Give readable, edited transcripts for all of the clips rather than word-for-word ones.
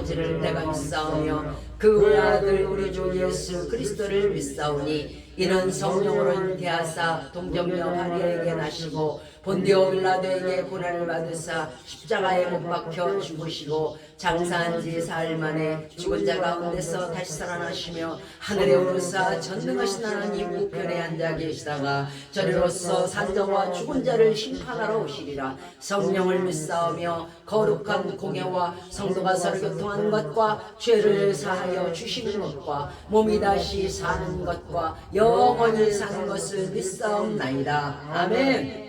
아버지를 내가 믿사오며 그 아들 우리 주 예수 그리스도를 믿사오니 이는 성령으로 잉태하사 동정녀 마리아에게 나시고 본디오 빌라도에게 고난을 받으사 십자가에 못 박혀 죽으시고 장사한 지 사흘 만에 죽은 자 가운데서 다시 살아나시며 하늘에 오르사 전능하신 하나님 우편에 앉아 계시다가 저리로서 산자와 죽은 자를 심판하러 오시리라. 성령을 믿사오며 거룩한 공예와 성도가 서로 교통하는 것과 죄를 사하여 주시는 것과 몸이 다시 사는 것과 영원히 사는 것을 믿사옵나이다. 아멘.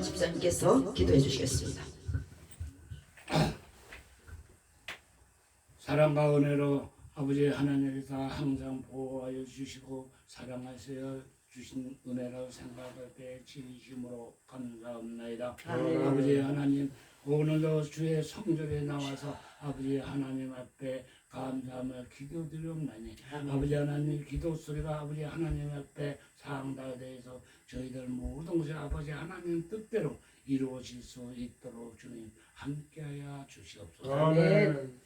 집사님께서 기도해 주시겠습니다. 사랑과 은혜로 아버지 하나님께서 항상 보호하여 주시고 사랑하셔 주신 은혜라고 생각할 때 진심으로 감사합니다. 아버지 하나님, 오늘도 주의 성전에 나와서 아버지 하나님 앞에 감사하며 기도드리옵나니 아버지 하나님 기도 소리가 아버지 하나님 앞에 상달돼서 저희들 모든 것이 아버지 하나님 뜻대로 이루어질 수 있도록 주님 함께하여 주시옵소서. 아멘.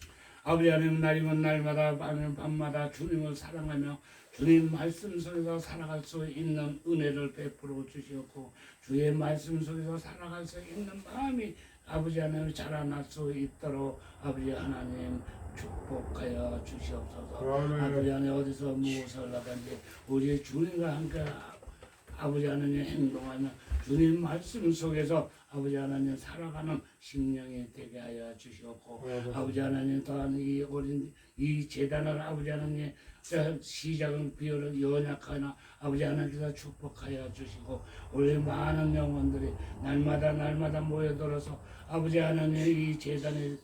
아버지 하나님, 날이면 날마다 밤이면 밤마다 주님을 사랑하며 주님 말씀 속에서 살아갈 수 있는 은혜를 베풀어 주시옵고 주의 말씀 속에서 살아갈 수 있는 마음이 아버지 하나님 자라날 수 있도록 아버지 하나님 축복하여 주시옵소서. 아버지 하나님, 어디서 무엇을 하든지 우리 주님과 함께 아버지 하나님 행동하며 주님 말씀 속에서 아버지 하나님 살아가는 심령이 되게 하여 주시옵고 아버지 하나님, 또한 이 어린 이 재단을 아버지 하나님 시작은 비어를 연약하나 아버지 하나님께서 축복하여 주시고 우리 많은 영혼들이 날마다 모여들어서 아버지 하나님 이 재단에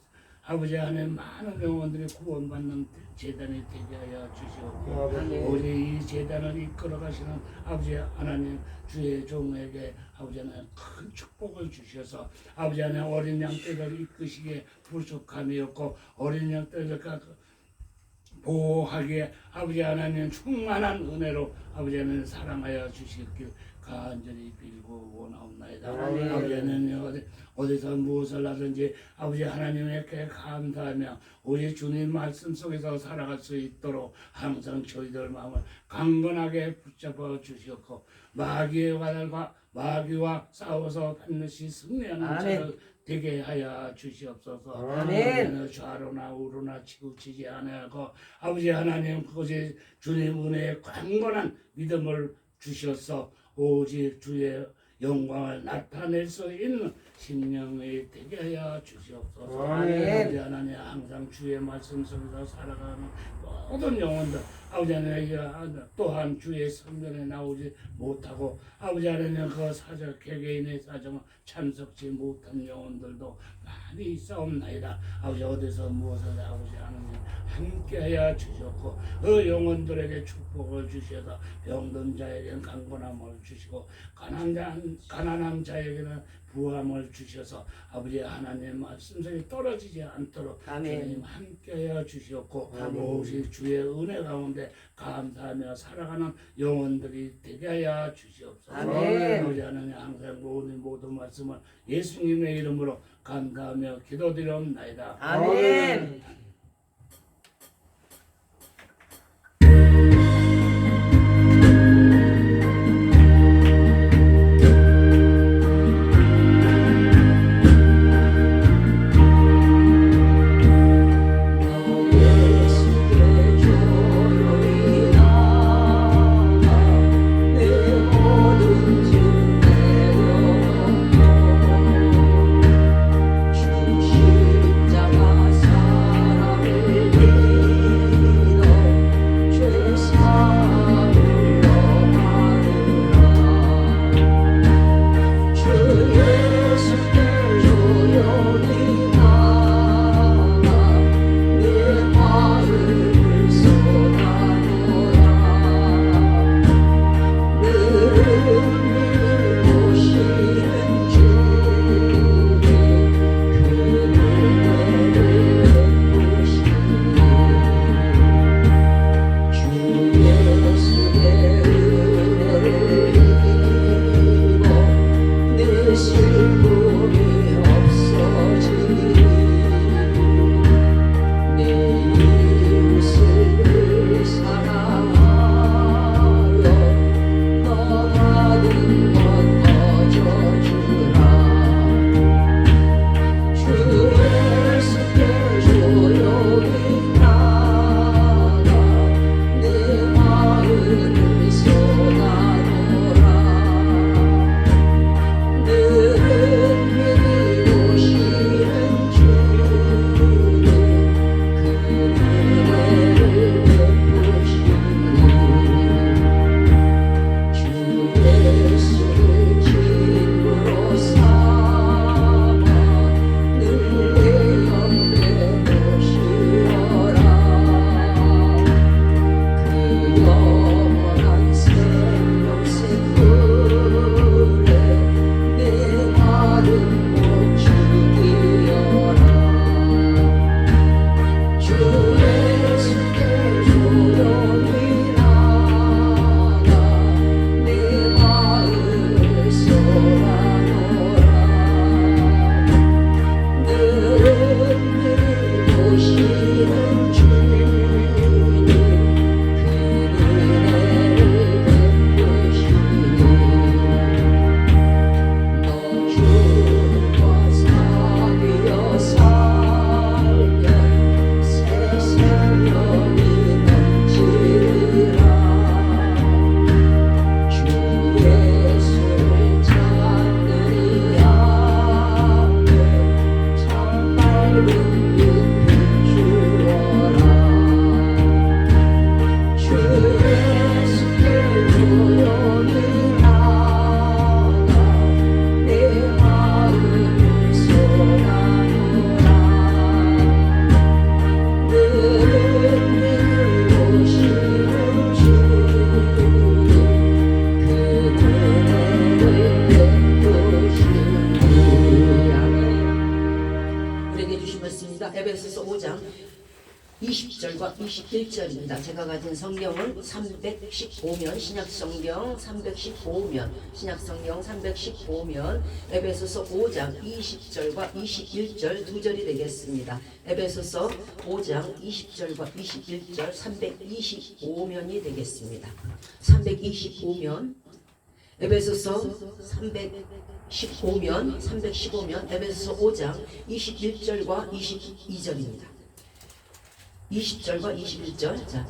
아버지 하나님 많은 영혼들이 구원받는 재단이 되게 하여 주시옵고 우리 이 재단을 이끌어 가시는 아버지 하나님 주의 종에게 아버지 하나님 큰 축복을 주셔서 아버지 하나님 어린 양떼를 이끄시기에 부족함이 없고 어린 양떼를 보호하기에 아버지 하나님 충만한 은혜로 아버지 하나님 사랑하여 주시길 간절히 빌고 원하옵나이다. 아버지 하나님, 어디서 무엇을 하든지 아버지 하나님께 감사하며 우리 주님 말씀 속에서 살아갈 수 있도록 항상 저희들 마음을 강건하게 붙잡아 주시옵고 마귀의 화살과 마귀와 싸워서 반드시 승리하는 자를 되게 하여 주시옵소서. 아멘. 좌로나 우로나 치우치지 아니하고 아버지 하나님, 그것이 주님 은혜의 강건한 믿음을 주셔서 오직 주의 영광을 나타낼 수 있는 심령이 되게 하여 주시옵소서. 아멘. 아버지 하나님 항상 주의 말씀 속에서 살아가는 모든 영혼들 아버지 하나님 또한 주의 성전에 나오지 못하고 아버지 하나님 그 사적 개개인의 사정을 참석지 못한 영혼들도 많이 있사옵나이다. 아버지 어디서 무엇을 아버지 하나님 함께하여 주셨고 그 영혼들에게 축복을 주셔서 병든 자에게는 강건함을 주시고 가난한 자에게는 부함을 주셔서 아버지 하나님 말씀이 떨어지지 않도록 아멘. 주님 함께하여 주셨고 아멘. 오직 주의 은혜 가운데 감사하며 살아가는 영혼들이 되게 하여 주시옵소서. 아멘. 아버지 하나님 항상 모든 말씀을 예수님의 이름으로 감사하며 기도드리옵나이다. 아멘. 에베소서 5장 20절과 21절입니다. 제가 가진 성경은 315면 신약성경 315면 에베소서 5장 20절과 21절 두 절이 되겠습니다. 에베소서 5장 20절과 21절 325면이 되겠습니다. 325면 에베소서 315면 에베소서 5장 21절과 22절입니다. 20절과 21절. 자,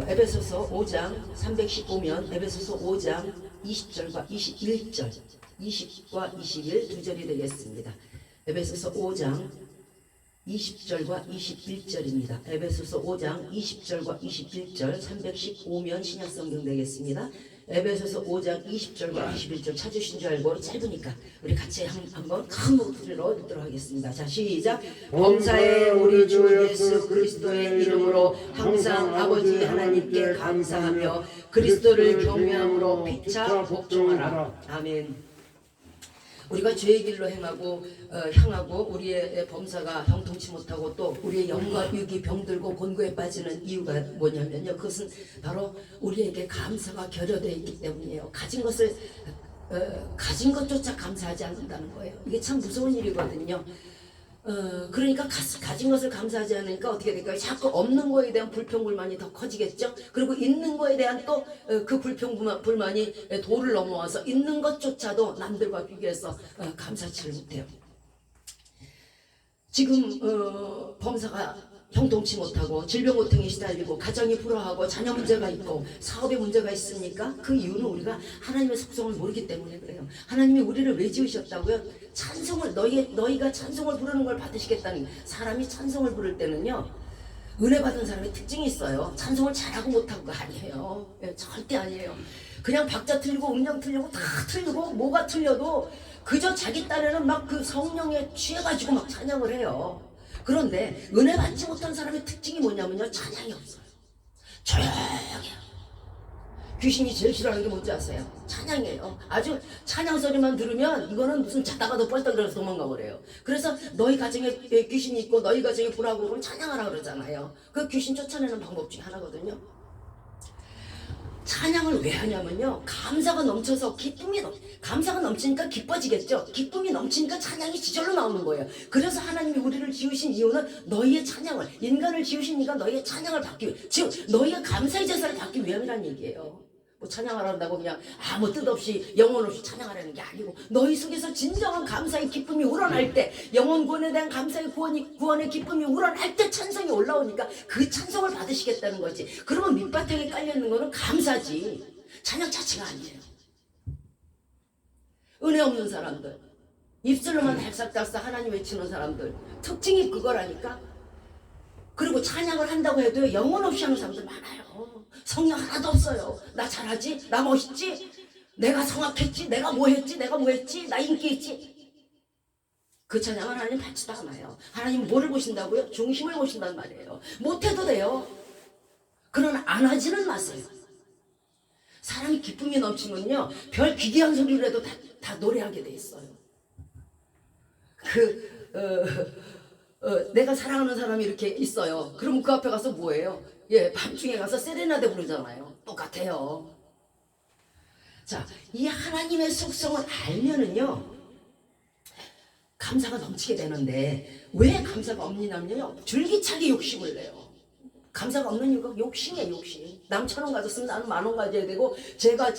에베소서 5장 315면 에베소서 5장 20절과 21절. 20과 21 두 절이 되겠습니다. 에베소서 5장 20절과 21절입니다. 에베소서 5장 20절과 21절 315면 신약성경 되겠습니다. 에베소서 5장 20절과 21절 찾으신 줄 알고 짧으니까 우리 같이 한번 큰 목소리로 읽도록 하겠습니다. 자, 시작. 범사에 우리 주 예수 그리스도의 이름으로 항상 아버지 하나님께 감사하며 그리스도를 경외함으로 피차 복종하라. 아멘. 우리가 죄의 길로 향하고 우리의 범사가 형통치 못하고 또 우리의 영과 육이 병들고 곤고에 빠지는 이유가 뭐냐면요. 그것은 바로 우리에게 감사가 결여되어 있기 때문이에요. 가진 것조차 감사하지 않는다는 거예요. 이게 참 무서운 일이거든요. 그러니까 가진 것을 감사하지 않으니까 어떻게 될까요? 자꾸 없는 거에 대한 불평불만이 더 커지겠죠. 그리고 있는 거에 대한 또 그 불평불만이 도를 넘어와서 있는 것조차도 남들과 비교해서 감사치를 못해요. 지금 범사가 형통치 못하고 질병고통에 시달리고 가정이 불화하고 자녀 문제가 있고 사업에 문제가 있으니까 그 이유는 우리가 하나님의 속성을 모르기 때문에 그래요. 하나님이 우리를 왜 지으셨다고요? 찬송을 너희가 찬송을 부르는 걸 받으시겠다는. 사람이 찬송을 부를 때는요, 은혜 받은 사람의 특징이 있어요. 찬송을 잘하고 못하고가 아니에요. 절대 아니에요. 그냥 박자 틀리고 음량 틀리고 다 틀리고 뭐가 틀려도 그저 자기 딴에는 막 그 성령에 취해가지고 막 찬양을 해요. 그런데 은혜 받지 못한 사람의 특징이 뭐냐면요, 찬양이 없어요. 조용해요. 귀신이 제일 싫어하는 게 뭔지 아세요? 찬양이에요. 아주 찬양 소리만 들으면 이거는 무슨 자다가도 뻘떡 일어나서 도망가 버려요. 그래서 너희 가정에 귀신이 있고 너희 가정에 불하고 그러면 찬양하라 그러잖아요. 그 귀신 쫓아내는 방법 중에 하나거든요. 찬양을 왜 하냐면요, 감사가 넘쳐서 감사가 넘치니까 기뻐지겠죠. 기쁨이 넘치니까 찬양이 지절로 나오는 거예요. 그래서 하나님이 우리를 지으신 이유는 너희의 찬양을, 인간을 지으시니까 너희의 찬양을 받기 위해, 즉 너희의 감사의 제사를 받기 위함이라는 얘기예요. 뭐 찬양하란다고 그냥 아무 뜻 없이 영혼 없이 찬양하라는 게 아니고, 너희 속에서 진정한 감사의 기쁨이 우러날 때, 영혼 구원에 대한 감사의 구원의 기쁨이 우러날 때 찬송이 올라오니까 그 찬송을 받으시겠다는 거지. 그러면 밑바탕에 깔려있는 거는 감사지 찬양 자체가 아니에요. 은혜 없는 사람들, 입술로만 달싹달싹 하나님 외치는 사람들, 특징이 그거라니까. 그리고 찬양을 한다고 해도 영혼 없이 하는 사람들 많아요. 성령 하나도 없어요. 나 잘하지? 나 멋있지? 내가 성악했지? 내가 뭐 했지? 나 인기 있지? 그 찬양은 하나님 받지도 않아요. 하나님 뭐를 보신다고요? 중심을 보신단 말이에요. 못해도 돼요. 그러나 안 하지는 마세요. 사람이 기쁨이 넘치면요, 별 기괴한 소리를 해도 다 노래하게 돼 있어요. 내가 사랑하는 사람이 이렇게 있어요. 그럼 그 앞에 가서 뭐해요? 밤중에 가서 세레나데 부르잖아요. 똑같아요. 자, 이 하나님의 속성을 알면은요, 감사가 넘치게 되는데, 왜 감사가 없느냐면요, 줄기차게 욕심을 내요. 감사가 없는 이유가 욕심이에요, 욕심. 남 1,000원 가졌으면 나는 10,000원 가져야 되고, 제가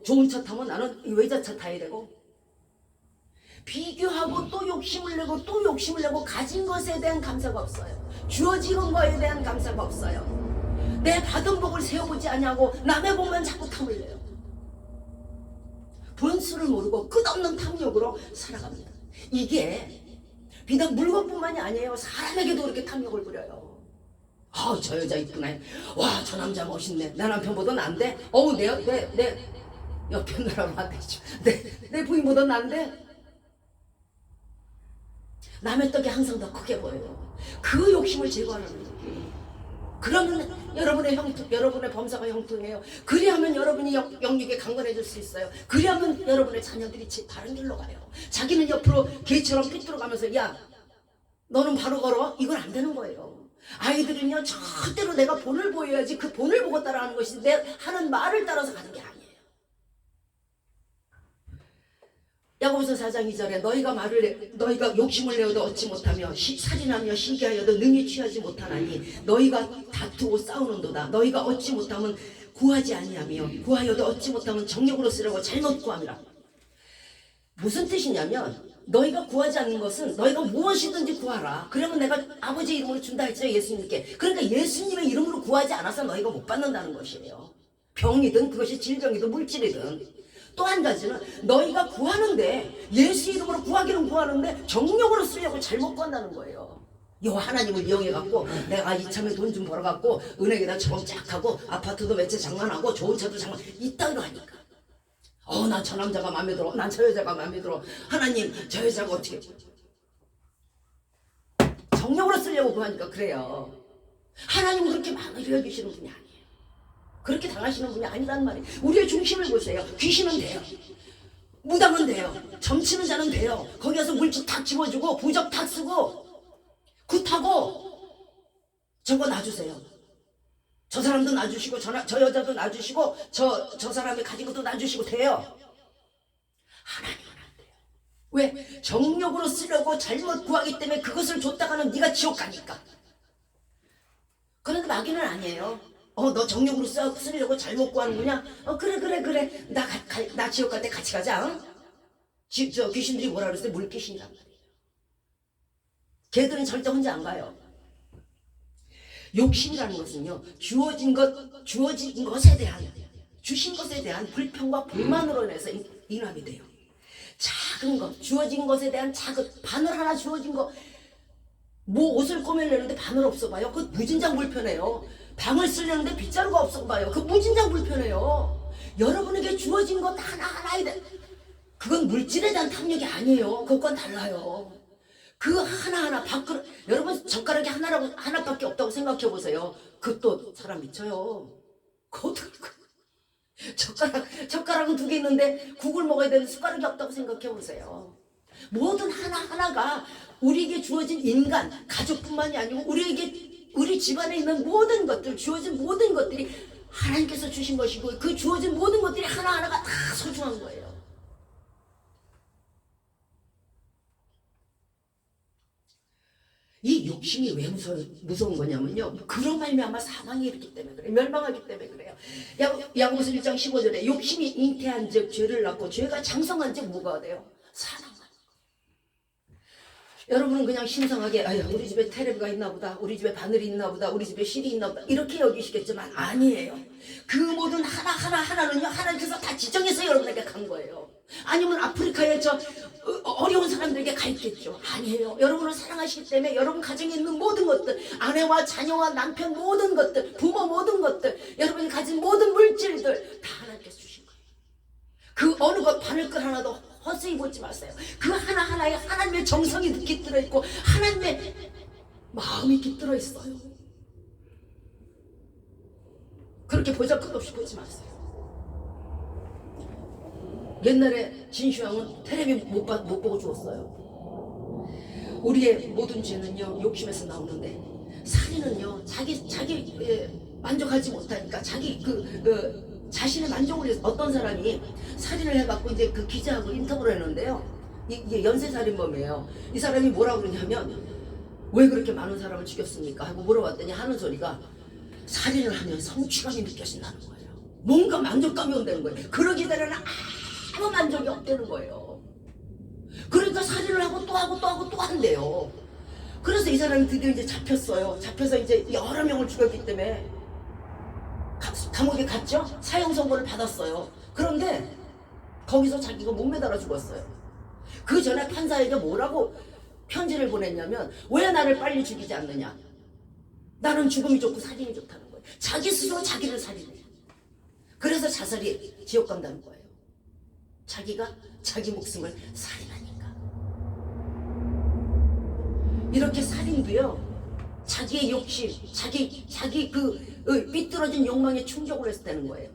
좋은 차 타면 나는 외자차 타야 되고, 비교하고 또 욕심을 내고 가진 것에 대한 감사가 없어요. 주어진 거에 대한 감사가 없어요. 내 받은 복을 세워보지 않냐고 남의 복만 자꾸 탐을 내요. 본수를 모르고 끝없는 탐욕으로 살아갑니다. 이게 비단 물건뿐만이 아니에요. 사람에게도 그렇게 탐욕을 부려요. 저 여자 이쁘네. 와, 저 남자 멋있네. 내 남편보다 난데? 내 옆에 나라면 안 되죠. 내 부인보다 난데? 남의 떡이 항상 더 크게 보여요. 그 욕심을 제거하는 거예요. 그러면 여러분의 범사가 형통해요. 그리하면 여러분이 영육에 강건해질 수 있어요. 그리하면 여러분의 자녀들이 바른 길로 가요. 자기는 옆으로 개처럼 삐뚤어가면서 야, 너는 바로 걸어? 이건 안 되는 거예요. 아이들은요, 절대로 내가 본을 보여야지 그 본을 보고 따라하는 것이 내 하는 말을 따라서 가는 게 아니에요. 야고보서 4장 2절에 너희가 욕심을 내어도 얻지 못하며 살인하며 시기하여도 능히 취하지 못하나니 너희가 다투고 싸우는도다. 너희가 얻지 못하면 구하지 아니하며 구하여도 얻지 못하면 정욕으로 쓰려고 잘못 구함이라. 무슨 뜻이냐면, 너희가 구하지 않는 것은 너희가 무엇이든지 구하라. 그러면 내가 아버지 이름으로 준다 했죠, 예수님께. 그러니까 예수님의 이름으로 구하지 않아서 너희가 못 받는다는 것이에요. 병이든 그것이 질병이든 물질이든 또 한 가지는 너희가 구하는데 예수 이름으로 구하기는 구하는데 정력으로 쓰려고 잘못 구한다는 거예요. 요 하나님을 이용해갖고 내가 이참에 돈 좀 벌어갖고 은행에다 저금 쫙 하고 아파트도 몇 채 장만하고 좋은 차도 장만 이따위로 하니까 난 저 남자가 마음에 들어, 난 저 여자가 마음에 들어. 하나님 저 여자가 어떻게 정력으로 쓰려고 구하니까 그래요. 하나님은 그렇게 많이 여기시는 분이 아니에요. 그렇게 당하시는 분이 아니란 말이에요. 우리의 중심을 보세요. 귀신은 돼요, 무당은 돼요, 점치는 자는 돼요. 거기 가서 물질 탁 집어주고 부적 탁 쓰고 굿하고 저거 놔주세요. 저 사람도 놔주시고 저 여자도 놔주시고 저 사람이 가진 것도 놔주시고 돼요. 하나님은 안 돼요. 왜? 정력으로 쓰려고 잘못 구하기 때문에 그것을 줬다가는 네가 지옥 가니까. 그런데 마귀는 아니에요. 너 정력으로 쓰려고 잘못 구하는구냐? 그래. 나 지옥 갈 때 같이 가자. 응? 저 귀신들이 뭐라 그랬어요? 물귀신이란 말이에요. 걔들은 절대 혼자 안 가요. 욕심이라는 것은요, 주어진 것에 대한, 주신 것에 대한 불평과 불만으로 인해서 인합이 돼요. 작은 것, 주어진 것에 대한 작은 바늘 하나 주어진 거, 뭐 옷을 꼬매려는데 바늘 없어 봐요. 그거 무진장 불편해요. 방을 쓰려는데 빗자루가 없어 봐요. 그 무진장 불편해요. 여러분에게 주어진 것 하나하나에 대한, 그건 물질에 대한 탐욕이 아니에요. 그것과는 달라요. 그 하나하나 밥그릇, 여러분 젓가락이 하나밖에 없다고 생각해 보세요. 그것도 사람 미쳐요. 젓가락은 2개 있는데 국을 먹어야 되는 숟가락이 없다고 생각해 보세요. 모든 하나하나가 우리에게 주어진 인간, 가족뿐만이 아니고 우리 집안에 있는 모든 것들, 주어진 모든 것들이 하나님께서 주신 것이고 그 주어진 모든 것들이 하나하나가 다 소중한 거예요. 이 욕심이 왜 무서운 거냐면요, 그런 말미암아 사망이 있기 때문에 그래요. 멸망하기 때문에 그래요. 야고보서 1장 15절에 욕심이 잉태한 즉 죄를 낳고 죄가 장성한 즉 뭐가 돼요? 사망. 여러분은 그냥 신성하게 우리 집에 테레비가 있나 보다, 우리 집에 바늘이 있나 보다, 우리 집에 실이 있나 보다 이렇게 여기시겠지만 아니에요. 그 모든 하나는요, 하나님께서 다 지정해서 여러분에게 간 거예요. 아니면 아프리카에 저 어려운 사람들에게 가 있겠죠. 아니에요. 여러분을 사랑하시기 때문에 여러분 가정에 있는 모든 것들, 아내와 자녀와 남편 모든 것들, 부모 모든 것들, 여러분이 가진 모든 물질들 다 하나님께서 주신 거예요. 그 어느 것 바늘끝 하나도 헛수이 보지 마세요. 그 하나하나에 하나님의 정성이 깃들어 있고 하나님의 마음이 깃들어 있어요. 그렇게 보잘것없이 보지 마세요. 옛날에 진슈왕은 텔레비 못 보고 죽었어요. 우리의 모든 죄는요, 욕심에서 나오는데 살인은요, 자기 만족하지 못하니까 자신의 만족을 위해서 어떤 사람이 살인을 해갖고 이제 그 기자하고 인터뷰를 했는데요. 이게 연쇄살인범이에요. 이 사람이 뭐라고 그러냐면 왜 그렇게 많은 사람을 죽였습니까? 하고 물어봤더니 하는 소리가 살인을 하면 성취감이 느껴진다는 거예요. 뭔가 만족감이 온다는 거예요. 그러기 전에는 아무 만족이 없다는 거예요. 그러니까 살인을 하고 또 하고 또 하고 또 한대요. 그래서 이 사람이 드디어 이제 잡혔어요. 잡혀서 이제 여러 명을 죽였기 때문에 감옥에 갔죠? 사형 선고를 받았어요. 그런데 거기서 자기가 못 매달아 죽었어요. 그 전에 판사에게 뭐라고 편지를 보냈냐면 왜 나를 빨리 죽이지 않느냐, 나는 죽음이 좋고 살인이 좋다는 거예요. 자기 스스로 자기를 살인해요. 그래서 자살이 지옥 간다는 거예요. 자기가 자기 목숨을 살인하니까. 이렇게 살인도요, 자기의 욕심, 자기 삐뚤어진 욕망에 충족을 했을 때는 거예요.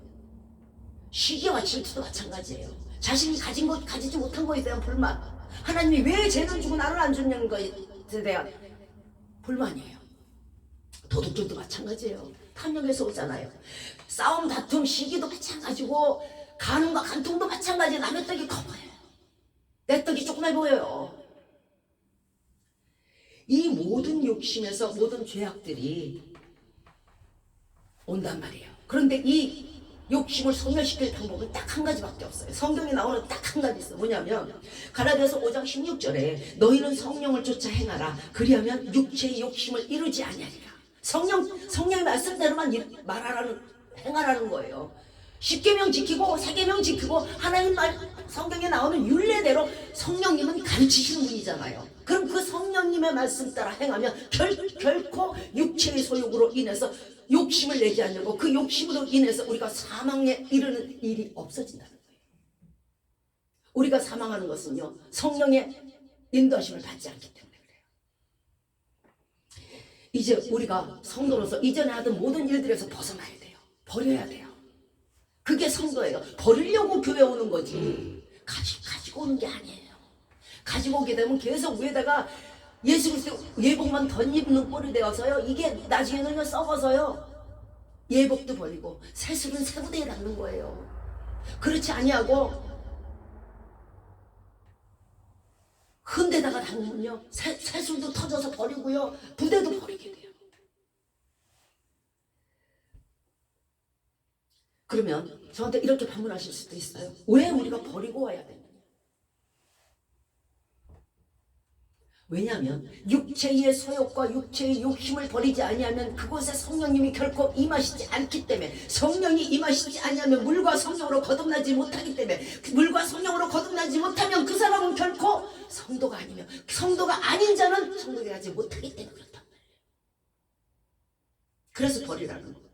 시기와 질투도 마찬가지예요. 자신이 가진 것, 가지지 못한 것에 대한 불만, 하나님이 왜 쟤는 주고 나를 안 줬냐는 것에 대한 불만이에요. 도둑질도 마찬가지예요. 탐욕에서 오잖아요. 싸움, 다툼, 시기도 마찬가지고 간음과 간통도 마찬가지예요. 남의 떡이 커 보여요. 내 떡이 조그매 보여요. 이 모든 욕심에서 모든 죄악들이 온단 말이에요. 그런데 이 욕심을 소멸시킬 방법은 딱 한 가지밖에 없어요. 성경에 나오는 딱 한 가지 있어요. 뭐냐면 갈라디아서 5장 16절에 너희는 성령을 쫓아 행하라. 그리하면 육체의 욕심을 이루지 아니하리라. 성령의 말씀대로만 행하라는 거예요. 십계명 지키고 세계명 지키고 하나님 말 성경에 나오는 율례대로 성령님은 가르치시는 분이잖아요. 그럼 그 성령님의 말씀 따라 행하면 결코 육체의 소욕으로 인해서 욕심을 내지 않고 그 욕심으로 인해서 우리가 사망에 이르는 일이 없어진다는 거예요. 우리가 사망하는 것은요, 성령의 인도하심을 받지 않기 때문에 그래요. 이제 우리가 성도로서 이전에 하던 모든 일들에서 벗어나야 돼요. 버려야 돼요. 그게 성도예요. 버리려고 교회 오는 거지 가지고 오는 게 아니에요. 가지고 오게 되면 계속 위에다가 예수 그리스도 예복만 덧입는 꼴이 되어서요, 이게 나중에는 썩어서요 예복도 버리고 새술은 새 부대에 닿는 거예요. 그렇지 아니하고 흔데다가 담으면요 새술도 터져서 버리고요 부대도 버리게 돼요. 그러면 저한테 이렇게 반문하실 수도 있어요. 왜 우리가 버리고 와야 되느냐? 왜냐하면 육체의 소욕과 육체의 욕심을 버리지 아니하면 그곳에 성령님이 결코 임하시지 않기 때문에, 성령이 임하시지 아니하면 물과 성령으로 거듭나지 못하기 때문에, 물과 성령으로 거듭나지 못하면 그 사람은 결코 성도가 아니며 성도가 아닌 자는 성도가 되지 못하기 때문에 그렇단 말이에요. 그래서 버리라는 거예요.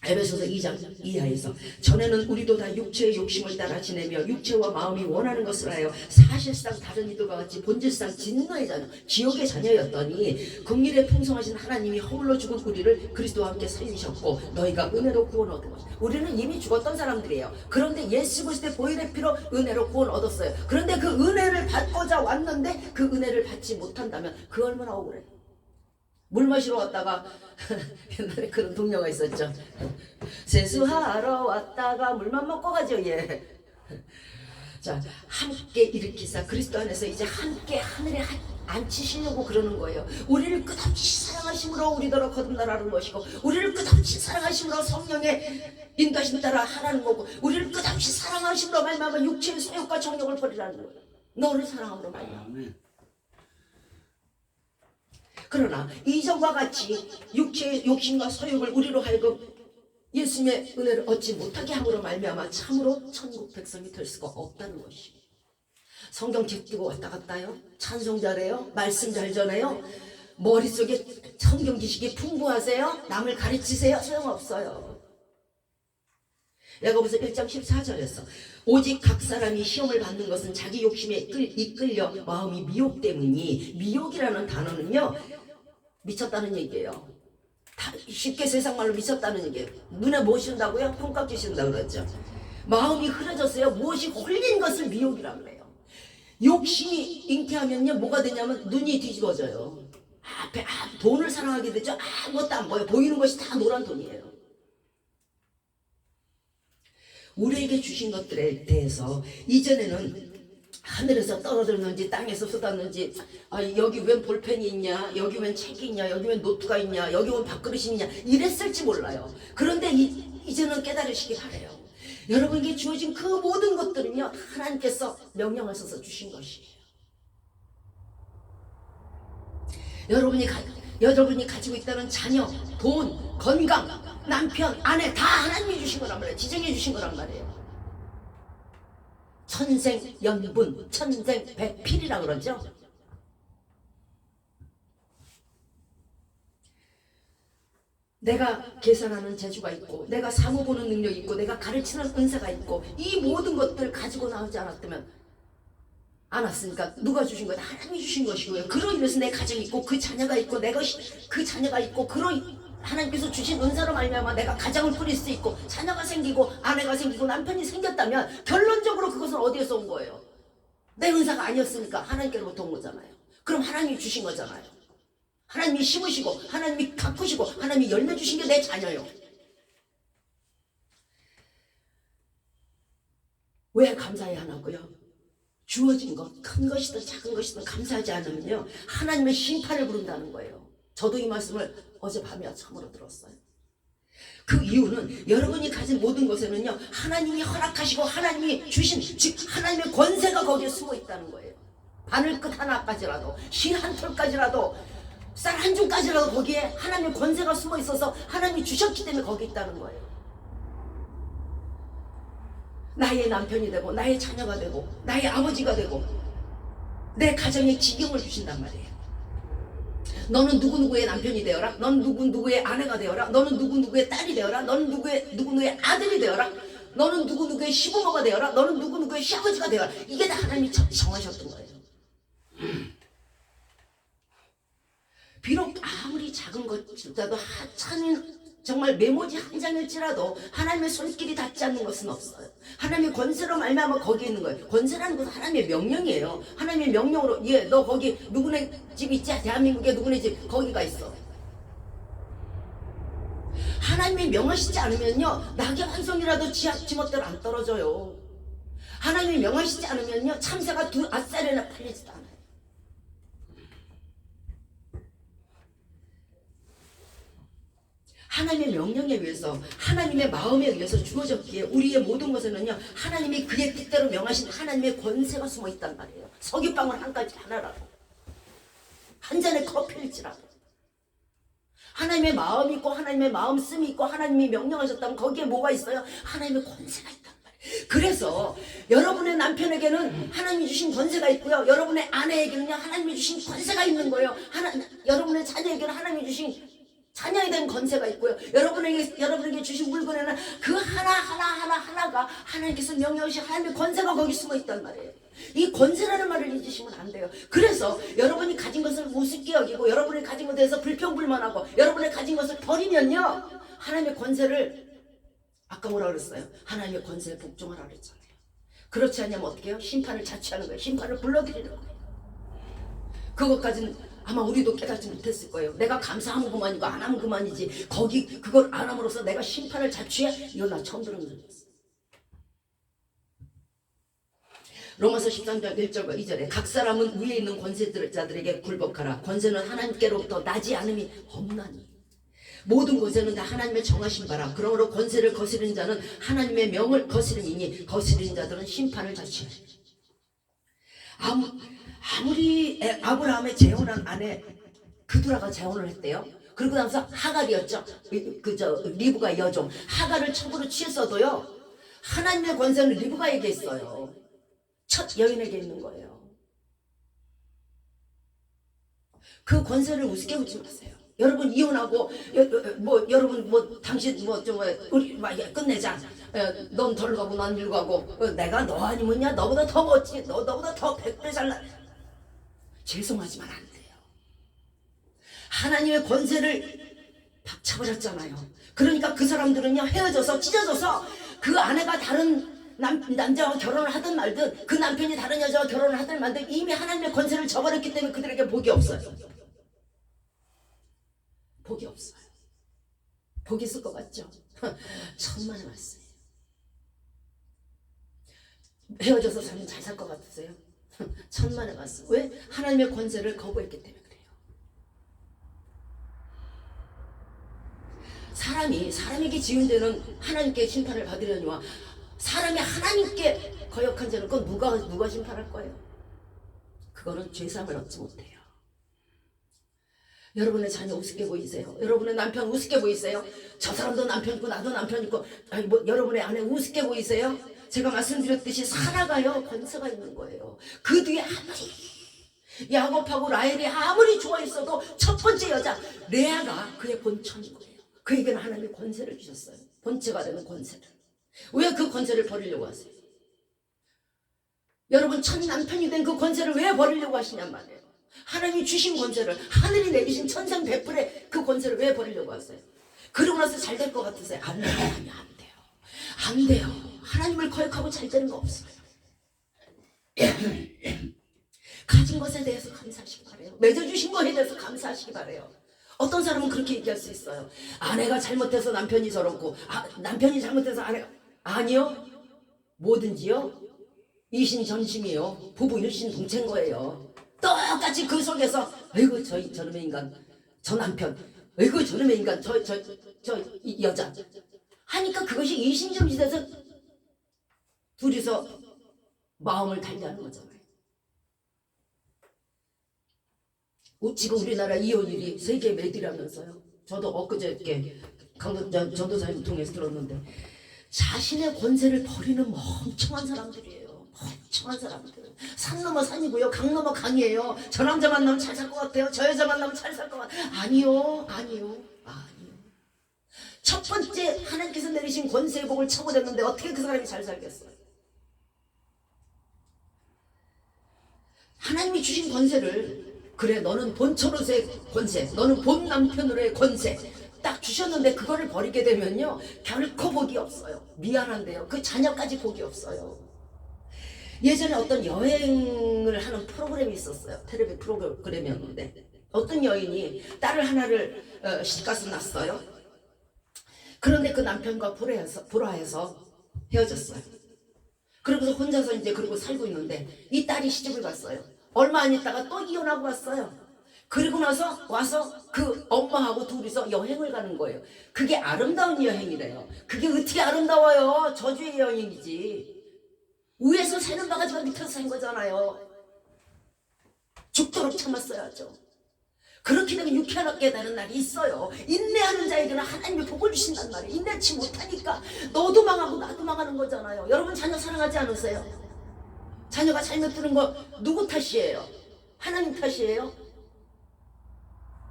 에베소서 2장 이하에서 전에는 우리도 다 육체의 욕심을 따라 지내며 육체와 마음이 원하는 것을 하여 사실상 다른 이들과 같이 본질상 진노의 자녀 지옥의 자녀였더니 긍휼에 풍성하신 하나님이 허물로 죽은 우리를 그리스도와 함께 살리셨고 너희가 은혜로 구원 얻은 것이다. 우리는 이미 죽었던 사람들이에요. 그런데 예수 그리스도의 보혈의 피로 은혜로 구원 얻었어요. 그런데 그 은혜를 받고자 왔는데 그 은혜를 받지 못한다면 그 얼마나 억울해요. 물 마시러 왔다가 옛날에 그런 동료가 있었죠. 세수하러 왔다가 물만 먹고 가죠. 예. 자, 함께 일으키사 그리스도 안에서 이제 함께 하늘에 앉히시려고 그러는 거예요. 우리를 끝없이 사랑하심으로 우리더러 거듭나라는 것이고, 우리를 끝없이 사랑하심으로 성령의 인도하심 따라 하라는 거고, 우리를 끝없이 사랑하심으로 말미암아 육체의 소욕과 정욕을 버리라는 거예요. 너를 사랑함으로 말미암아. 그러나 이전과 같이 육체의 욕심과 소욕을 우리로 하여금 예수님의 은혜를 얻지 못하게 함으로 말미암아 참으로 천국 백성이 될 수가 없다는 것이에요. 성경 책 띄고 왔다 갔다요, 찬송 잘해요, 말씀 잘 전해요, 머릿속에 성경 지식이 풍부하세요, 남을 가르치세요, 소용없어요. 야고보서 1장 14절에서 오직 각 사람이 시험을 받는 것은 자기 욕심에 이끌려 마음이 미혹 때문이, 미혹이라는 단어는요 미쳤다는 얘기예요. 쉽게 세상말로 미쳤다는 얘기예요. 눈에 뭐 씌운다고요? 콩깍지 씌운다고 그러죠. 마음이 흐려졌어요. 무엇이 홀린 것을 미혹이라고 그래요. 욕심이 잉태하면요 뭐가 되냐면 눈이 뒤집어져요. 돈을 사랑하게 되죠. 아무것도 안 보여. 보이는 것이 다 노란 돈이에요. 우리에게 주신 것들에 대해서 이전에는 하늘에서 떨어졌는지 땅에서 쏟았는지, 여기 웬 볼펜이 있냐, 여기 웬 책이 있냐, 여기 웬 노트가 있냐, 여기 웬 밥그릇이 있냐 이랬을지 몰라요. 그런데 이제는 깨달으시기 바래요. 여러분에게 주어진 그 모든 것들은요 하나님께서 명령을 써서 주신 것이에요. 여러분이 가지고 있다는 자녀, 돈, 건강, 남편, 아내 다 하나님이 주신 거란 말이에요. 지정해 주신 거란 말이에요. 천생연분, 천생배필이라고 그러죠. 내가 계산하는 재주가 있고, 내가 사무 보는 능력이 있고, 내가 가르치는 은사가 있고, 이 모든 것들 가지고 나오지 않았으니까 누가 주신 거예요? 하나님이 주신 것이고요. 그로 인해서 내 가정이 있고, 그 자녀가 있고, 그 자녀가 있고, 하나님께서 주신 은사로 말미암아 내가 가정을 꾸릴 수 있고, 자녀가 생기고, 아내가 생기고, 남편이 생겼다면 결론적으로 그것은 어디에서 온 거예요? 내 은사가 아니었으니까 하나님께로부터 온 거잖아요. 그럼 하나님이 주신 거잖아요. 하나님이 심으시고, 하나님이 가꾸시고, 하나님이 열매 주신 게 내 자녀요. 왜 감사해야 하나고요? 주어진 것, 큰 것이든 작은 것이든 감사하지 않으면요 하나님의 심판을 부른다는 거예요. 저도 이 말씀을 어젯밤에 처음으로 들었어요. 그 이유는 여러분이 가진 모든 것에는요 하나님이 허락하시고 하나님이 주신, 즉 하나님의 권세가 거기에 숨어 있다는 거예요. 바늘끝 하나까지라도, 실 한 톨까지라도 쌀 한 줌까지라도 거기에 하나님의 권세가 숨어 있어서 하나님이 주셨기 때문에 거기 있다는 거예요. 나의 남편이 되고 나의 자녀가 되고 나의 아버지가 되고 내 가정에 지경을 주신단 말이에요. 너는 누구누구의 남편이 되어라. 너는 누구누구의 아내가 되어라. 너는 누구누구의 딸이 되어라. 너는 누구누구의 아들이 되어라. 너는 누구누구의 시부모가 되어라. 너는 누구누구의 시아버지가 되어라. 이게 다 하나님이 정하셨던 거예요. 비록 아무리 작은 것보다도 하찮은 정말 메모지 한 장일지라도 하나님의 손길이 닿지 않는 것은 없어요. 하나님의 권세로 말미암아 거기에 있는 거예요. 권세라는 것은 하나님의 명령이에요. 하나님의 명령으로 너 거기 누구네 집 있지? 대한민국에 누구네 집 거기가 있어. 하나님이 명하시지 않으면요 낙의 환송이라도 지멋대로 안 떨어져요. 하나님이 명하시지 않으면요 참새가 두 아싸리나 팔리지도 않아요. 하나님의 명령에 의해서 하나님의 마음에 의해서 주어졌기에 우리의 모든 것에는요 하나님이 그의 뜻대로 명하신 하나님의 권세가 숨어 있단 말이에요. 석유방울 한 가지 하나라도 한 잔의 커피일지라도 하나님의 마음이 있고 하나님의 마음씀이 있고 하나님이 명령하셨다면 거기에 뭐가 있어요? 하나님의 권세가 있단 말이에요. 그래서 여러분의 남편에게는 하나님이 주신 권세가 있고요 여러분의 아내에게는요 하나님이 주신 권세가 있는 거예요. 여러분의 자녀에게는 하나님이 주신 자녀에 대한 권세가 있고요. 여러분에게 주신 물건에는 그 하나가 하나님께서 명령하신 하나님의 권세가 거기 숨어 있단 말이에요. 이 권세라는 말을 잊으시면 안 돼요. 그래서 여러분이 가진 것을 우습게 여기고 여러분이 가진 것에 대해서 불평불만하고 여러분이 가진 것을 버리면요 하나님의 권세를 아까 뭐라 그랬어요? 하나님의 권세에 복종하라 그랬잖아요. 그렇지 않으면 어떻게 해요? 심판을 자취하는 거예요. 심판을 불러들이는 거예요. 그것까지는 아마 우리도 깨닫지 못했을 거예요. 내가 감사하면 그만이고 안 하면 그만이지 그걸 안 함으로써 내가 심판을 자취해? 이건 나 처음 들은 소리였어. 로마서 13장 1절과 2절에 각 사람은 위에 있는 권세자들에게 굴복하라. 권세는 하나님께로부터 나지 않음이 없나니 모든 권세는 다 하나님의 정하신 바라. 그러므로 권세를 거스르는 자는 하나님의 명을 거스름이니 거스르는 자들은 심판을 자취하리라. 아무리 아브라함의 재혼한 아내 그두라가 재혼을 했대요. 그리고 나서 하갈이었죠. 리브가 여종 하갈을 첩으로 취했어도요 하나님의 권세는 리브가에게 있어요. 첫 여인에게 있는 거예요. 그 권세를 우습게 보지 마세요. 여러분 이혼하고 여러분 당신 우리 끝내자. 넌 덜 가고 난 일 가고 내가 너 아니면야 너보다 더 멋지 너보다 더 100배 잘나. 죄송하지만 안 돼요. 하나님의 권세를 박차버렸잖아요. 그러니까 그 사람들은요 헤어져서 찢어져서 그 아내가 다른 남자와 결혼을 하든 말든 그 남편이 다른 여자와 결혼을 하든 말든 이미 하나님의 권세를 저버렸기 때문에 그들에게 복이 없어요. 복이 없어요. 복이 있을 것 같죠? 천만의 말씀이에요. 헤어져서 살면 잘 살 것 같으세요? 천만의 말씀. 왜? 하나님의 권세를 거부했기 때문에 그래요. 사람에게 지은 죄는 하나님께 심판을 받으려니와 사람이 하나님께 거역한 죄는 그건 누가 심판할 거예요? 그거는 죄사함을 얻지 못해요. 여러분의 자녀 우습게 보이세요? 여러분의 남편 우습게 보이세요? 저 사람도 남편 있고 나도 남편 있고 여러분의 아내 우습게 보이세요? 제가 말씀드렸듯이 살아가요 권세가 있는 거예요. 그 뒤에 아무리 야곱하고 라헬이 아무리 좋아했어도 첫 번째 여자 레아가 그의 본처인 거예요. 그에게는 하나님의 권세를 주셨어요. 본체가 되는 권세를. 왜 그 권세를 버리려고 하세요? 여러분 첫 남편이 된 그 권세를 왜 버리려고 하시냔 말이에요. 하나님이 주신 권세를 하늘이 내리신 천상 백불의 그 권세를 왜 버리려고 하세요? 그러고 나서 잘 될 것 같으세요? 안 돼요. 안 돼요. 하나님을 거역하고 잘 되는 거 없어요. 가진 것에 대해서 감사하시기 바래요. 맺어주신 것에 대해서 감사하시기 바래요. 어떤 사람은 그렇게 얘기할 수 있어요. 아내가 잘못해서 남편이 저렇고 남편이 잘못해서 아내가 아니요. 뭐든지요. 이신전심이요. 부부 일신동체인 거예요. 똑같이 그 속에서 아이고 저놈의 인간 저 남편 아이고 저놈의 인간 이 여자 하니까 그것이 이신전심이 돼서 둘이서 마음을 달리하는 거잖아요. 지금 우리나라 이혼율이 세계 몇 위라면서요. 저도 엊그저께 전도사님 통해서 들었는데 자신의 권세를 버리는 멍청한 사람들이에요. 멍청한 사람들. 산 넘어 산이고요. 강 넘어 강이에요. 저 남자 만나면 잘 살 것 같아요. 저 여자 만나면 잘 살 것 같아요. 아니요. 첫 번째 하나님께서 내리신 권세의 복을 처고됐는데 어떻게 그 사람이 잘 살겠어요? 하나님이 주신 권세를, 그래 너는 본처로서의 권세, 너는 본 남편으로의 권세 딱 주셨는데 그거를 버리게 되면요 결코 복이 없어요. 미안한데요 그 자녀까지 복이 없어요. 예전에 어떤 여행을 하는 프로그램이 있었어요. 텔레비 프로그램이었는데 어떤 여인이 딸을 하나를 시집가서 낳았어요. 그런데 그 남편과 불화해서 헤어졌어요. 그러고서 혼자서 이제 그러고 살고 있는데 이 딸이 시집을 갔어요. 얼마 안 있다가 또 이혼하고 왔어요. 그리고 나서 와서 그 엄마하고 둘이서 여행을 가는 거예요. 그게 아름다운 여행이래요. 그게 어떻게 아름다워요? 저주의 여행이지. 위에서 새는 바가지가 밑에서 샌 거잖아요. 죽도록 참았어야죠. 그렇게 되면 유쾌하게 되는 날이 있어요. 인내하는 자에게는 하나님이 복을 주신단 말이에요. 인내치 못하니까 너도 망하고 나도 망하는 거잖아요. 여러분 자녀 사랑하지 않으세요? 자녀가 잘못 들은 거 누구 탓이에요? 하나님 탓이에요?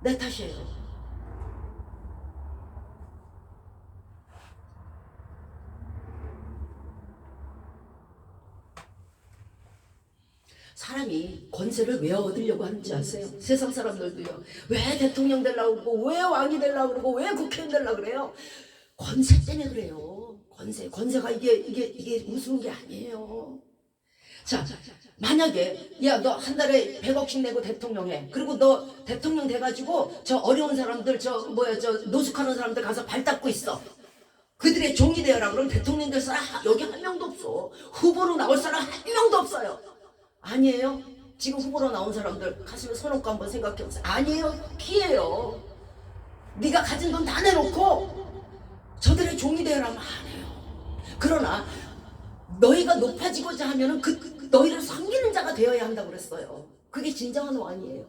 내 탓이에요. 사람이 권세를 왜 얻으려고 하는지 아세요? 세상 사람들도요. 왜 대통령 되려고 그러고 왜 왕이 되려고 그러고 왜 국회의원 되려고 그래요? 권세 때문에 그래요. 권세가 이게 우스운 게 아니에요. 자, 만약에 야 너 한 달에 100억씩 내고 대통령 해. 그리고 너 대통령 돼가지고 저 어려운 사람들 저 노숙하는 사람들 가서 발 닦고 있어. 그들의 종이 되어라. 그럼 대통령 될 사람 여기 한 명도 없어. 후보로 나올 사람 한 명도 없어요. 아니에요? 지금 후보로 나온 사람들 가슴에 손 얹고 한번 생각해보세요. 아니에요? 피해요. 네가 가진 돈 다 내놓고 저들의 종이 되어라면 안 해요. 그러나 너희가 높아지고자 하면은 너희를 섬기는 자가 되어야 한다고 그랬어요. 그게 진정한 왕이에요.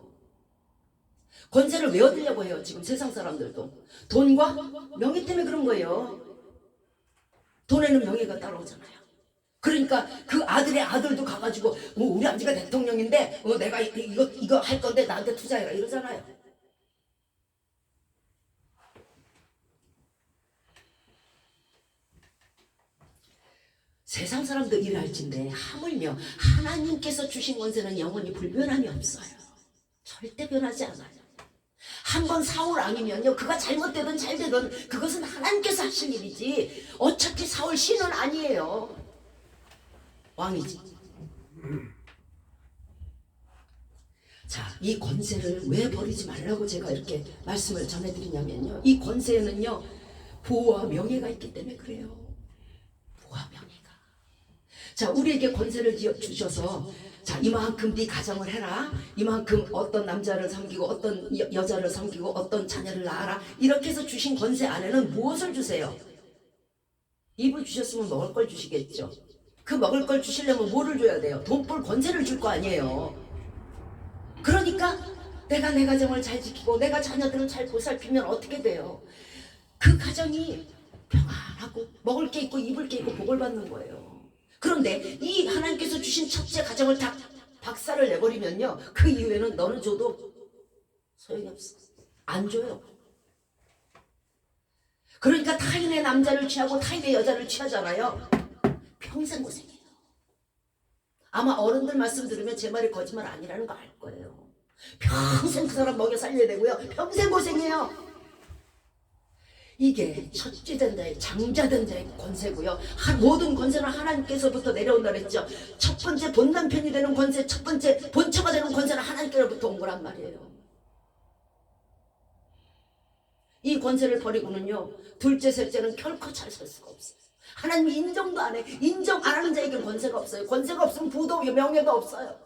권세를 왜 얻으려고 해요? 지금 세상 사람들도 돈과 명예 때문에 그런 거예요. 돈에는 명예가 따라오잖아요. 그러니까 그 아들의 아들도 가가지고 우리 아버지가 대통령인데 내가 이거 할 건데 나한테 투자해라 이러잖아요. 세상 사람도 일할진데 하물며 하나님께서 주신 권세는 영원히 불변함이 없어요. 절대 변하지 않아요. 한번 사울 왕이면요 그가 잘못되든 잘되든 그것은 하나님께서 하실 일이지 어차피 사울 신은 아니에요. 왕이지. 자, 이 권세를 왜 버리지 말라고 제가 이렇게 말씀을 전해드리냐면요 이 권세에는요 보호와 명예가 있기 때문에 그래요. 보호와 명예가. 자, 우리에게 권세를 주셔서 자 이만큼 네 가정을 해라. 이만큼 어떤 남자를 섬기고 어떤 여자를 섬기고 어떤 자녀를 낳아라. 이렇게 해서 주신 권세 안에는 무엇을 주세요? 입을 주셨으면 먹을 걸 주시겠죠. 그 먹을 걸 주시려면 뭐를 줘야 돼요? 돈벌 권세를 줄 거 아니에요. 그러니까 내가 내 가정을 잘 지키고 내가 자녀들을 잘 보살피면 어떻게 돼요? 그 가정이 평안하고 먹을 게 있고 입을 게 있고 복을 받는 거예요. 그런데 이 하나님께서 주신 첫째 가정을 다 박살을 내버리면요 그 이후에는 너는 줘도 소용이 없어. 안 줘요. 그러니까 타인의 남자를 취하고 타인의 여자를 취하잖아요. 평생 고생해요. 아마 어른들 말씀 들으면 제 말이 거짓말 아니라는 거 알 거예요. 평생 그 사람 먹여 살려야 되고요. 평생 고생해요. 이게 첫째 된 자의 장자된 자의 권세고요. 모든 권세는 하나님께서부터 내려온다 그랬죠. 첫 번째 본남편이 되는 권세, 첫 번째 본처가 되는 권세는 하나님께로부터 온 거란 말이에요. 이 권세를 버리고는요 둘째, 셋째는 결코 잘 살 수가 없어요. 하나님이 인정도 안 해. 인정 안 하는 자에게는 권세가 없어요. 권세가 없으면 부도 명예가 없어요.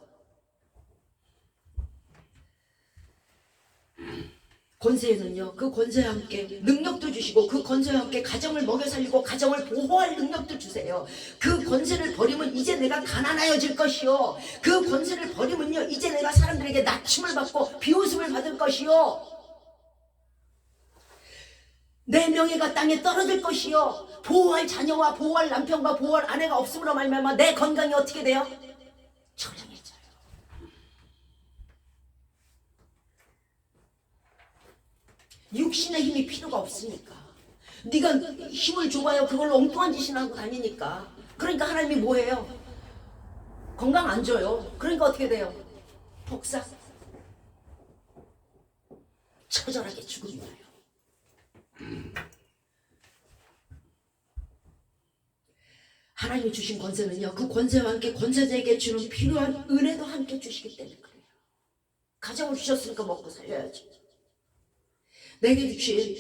권세에는요, 그 권세와 함께 능력도 주시고 그 권세와 함께 가정을 먹여 살리고 가정을 보호할 능력도 주세요. 그 권세를 버리면 이제 내가 가난하여질 것이요, 그 권세를 버리면요 이제 내가 사람들에게 낮춤을 받고 비웃음을 받을 것이요, 내 명예가 땅에 떨어질 것이요, 보호할 자녀와 보호할 남편과 보호할 아내가 없음으로 말미암아 내 건강이 어떻게 돼요? 처량해져요. 육신의 힘이 필요가 없으니까. 네가 힘을 줘봐요. 그걸로 엉뚱한 짓이나 하고 다니니까. 그러니까 하나님이 뭐해요? 건강 안 줘요. 그러니까 어떻게 돼요? 폭삭 처절하게 죽음이 와요. 하나님이 주신 권세는요, 그 권세와 함께 권세자에게 주는 필요한 은혜도 함께 주시기 때문에 그래요. 가정을 주셨으니까 먹고 살려야지. 내게 주신